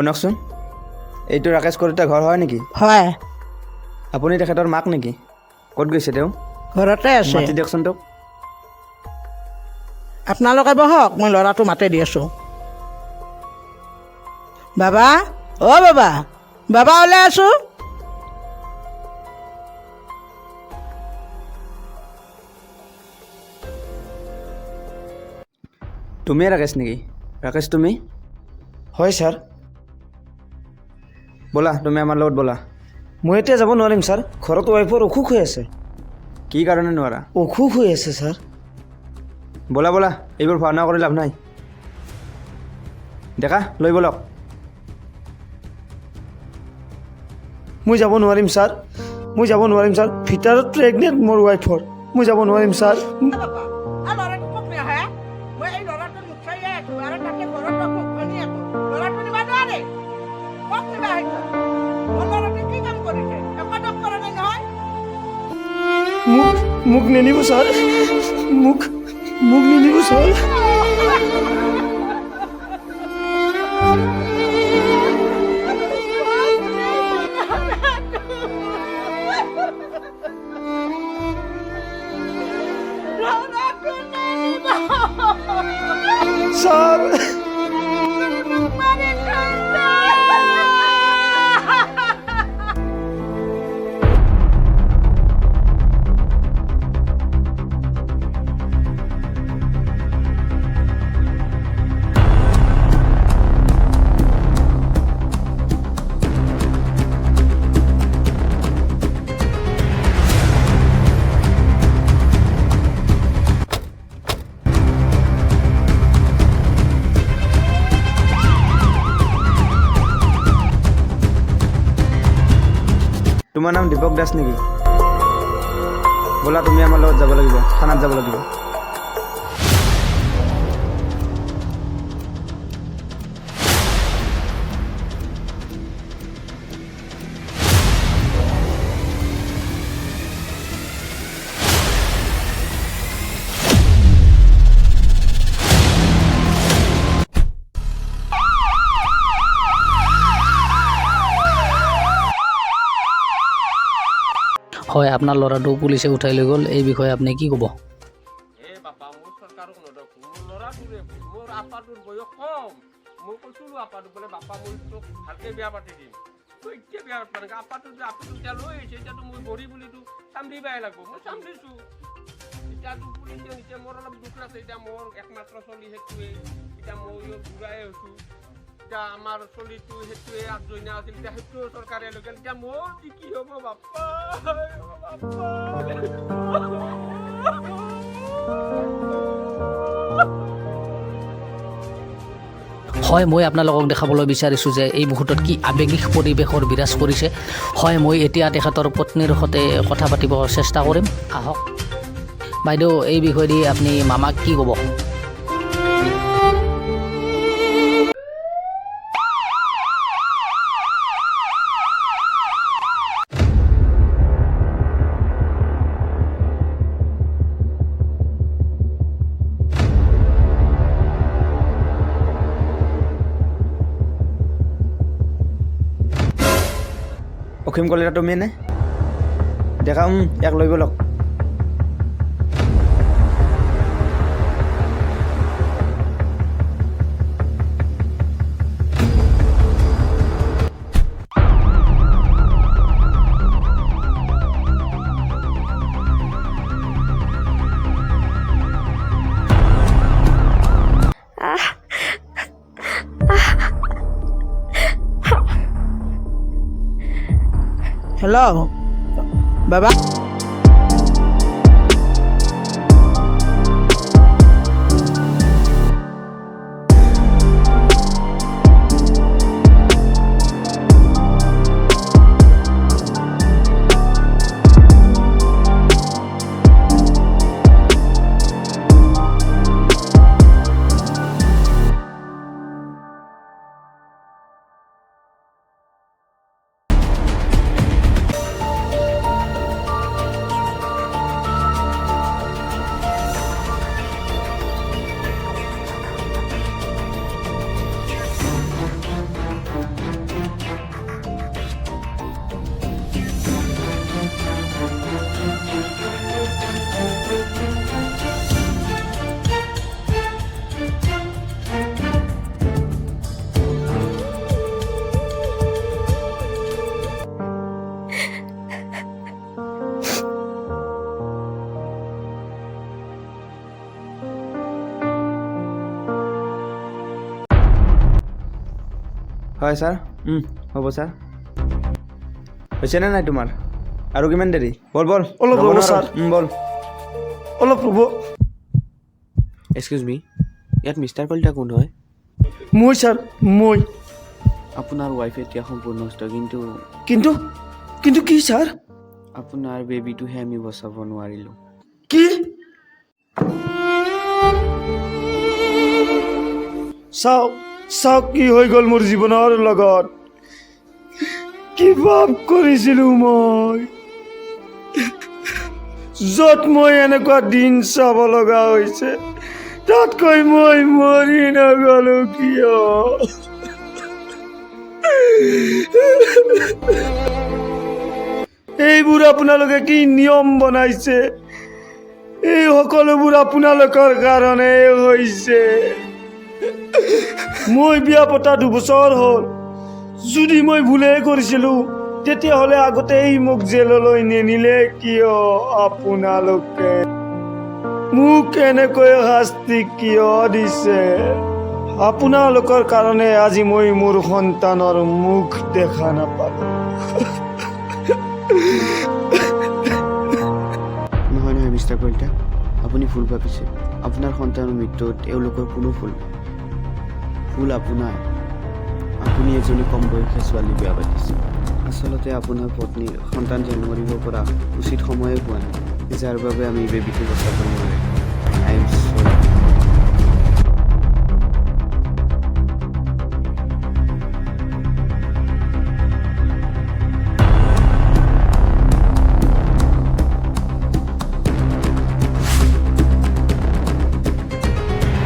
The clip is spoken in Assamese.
শুনকচোন, এইটো ৰাকেশ কলিতা ঘৰ হয় নেকি? হয়, আপুনি তেখেতৰ মাক নেকি? ক'ত গৈছে তেওঁ? ঘৰতে আছে। মাতি দিয়কচোন তেওঁক। আপোনালোকে বহক, মই ল'ৰাটো মাতে দি আছোঁ। বাবা, অ' বাবা, বাবা ওলাই আছোঁ। তুমিয়ে ৰাকেশ নেকি? ৰাকেশ তুমি? হয় ছাৰ। ব'লা তুমি আমাৰ লগত ব'লা। মই এতিয়া যাব নোৱাৰিম ছাৰ, ঘৰত ৱাইফৰ অসুখ হৈ আছে। কি কাৰণে নোৱাৰা? অসুখ হৈ আছে ছাৰ। ব'লা ব'লা, এইবোৰ ভাওনা কৰি লাভ নাই। ডেকা লৈ ব'লক। মই যাব নোৱাৰিম ছাৰ, মই যাব নোৱাৰিম ছাৰ। ভিতৰত প্ৰেগনেণ্ট মোৰ ৱাইফৰ, মই যাব নোৱাৰিম ছাৰ। মোক নিনিব ছাৰ, মোক নিনিব ছাৰ। ছাৰ তোমাৰ নাম দীপক দাস নেকি? ব'লা তুমি আমাৰ লগত যাব লাগিব, থানাত যাব লাগিব। হয়, আপোনাৰ ল'ৰাটো পুলিচে উঠাই লৈ গ'ল, এই বিষয়ে আপুনি কি ক'ব? বাপা মোৰ চৰকাৰক নদকো, মোৰ ল'ৰাটোৰে মোৰ আপাটোৰ বয়স কম। মই কৈছিলোঁ আপাটোক বোলে বাপা মই তোক ভালকৈ বিয়া পাতি দিম। তই এতিয়া বিয়া পাতিব লাগে, আপাটোক এতিয়া লৈ আহিছে, এতিয়াতো মই গৰি বুলিতো চাম্ভৰিবাই লাগিব। মই চাম্ভৰিছোঁ, এতিয়াতো পুলিচে নিছে, মোৰ অলপ দুখ আছে। এতিয়া মোৰ একমাত্ৰ চলি সেইটোৱে, এতিয়া মই ঘূৰাই হৈছোঁ। এতিয়া আমাৰ চলিটো সেইটোৱে আঠজনীয়া আছিল, এতিয়া সেইটোও চৰকাৰে লৈ গ'ল। এতিয়া মোৰ কি হ'ব বাপা? হয়, মই আপোনালোকক দেখাবলৈ বিচাৰিছোঁ যে এই মুহূৰ্তত কি আৱেগিক পৰিৱেশৰ বিৰাজ কৰিছে। হয়, মই এতিয়া তেখেতৰ পত্নীৰ সৈতে কথা পাতিব চেষ্টা কৰিম, আহক। বাইদেউ, এই বিষয়েদি আপুনি মামাক কি ক'ব? অসীম কলিতা তুমি নে? ডেকা ইয়াক লৈ ব'লক। হেল্ল' বাবা। হয় ছাৰ হ'ব ছাৰ হৈছেনে নাই তোমাৰ আৰু কিমান দেৰি বল বল অলপ ৰ'ব ৰ'ব, নোৱাৰো। ছাৰ। বল অলপ ৰ'ব এক্সকিউজ মি ইয়াত মিষ্টাৰ কলিতা কোন হয় মই ছাৰ মই আপোনাৰ ৱাইফ এতিয়া সম্পূৰ্ণ সুস্থ কিন্তু কিন্তু কিন্তু কি ছাৰ আপোনাৰ বেবীটোহে আমি বচাব নোৱাৰিলোঁ কি চাওক চাওক কি হৈ গ'ল মোৰ জীৱনৰ লগত কি পাপ কৰিছিলোঁ মই য'ত মই এনেকুৱা দিন চাব লগা হৈছে তাতকৈ মই মৰি নগলো কিয় এইবোৰ আপোনালোকে কি নিয়ম বনাইছে এই সকলোবোৰ আপোনালোকৰ কাৰণে হৈছে মই বিয়া পতা 2 বছৰ হ'ল যদি মই ভুলে কৰিছিলোঁ তেতিয়াহ'লে আগতেই মোক জেললৈ নিনিলে কিয় আপোনালোকে মোক এনেকৈ শাস্তি কিয় দিছে আপোনালোকৰ কাৰণে আজি মই মোৰ সন্তানৰ মুখ দেখা নাপালোঁ নহয় নহয় মিষ্টাৰ কলিতা আপুনি ভুল ভাবিছে আপোনাৰ সন্তানৰ মৃত্যুত এওঁলোকৰ কোনো ভুল নাই ভুল আপোনাৰ আপুনি এজনী কম বয়সীয়া ছোৱালী বিয়া পাতিছে আচলতে আপোনাৰ পত্নীৰ সন্তান জন্ম দিব পৰা উচিত সময়ে হোৱা নাই যাৰ বাবে আমি বেবীটো বচাব নোৱাৰিম আই এম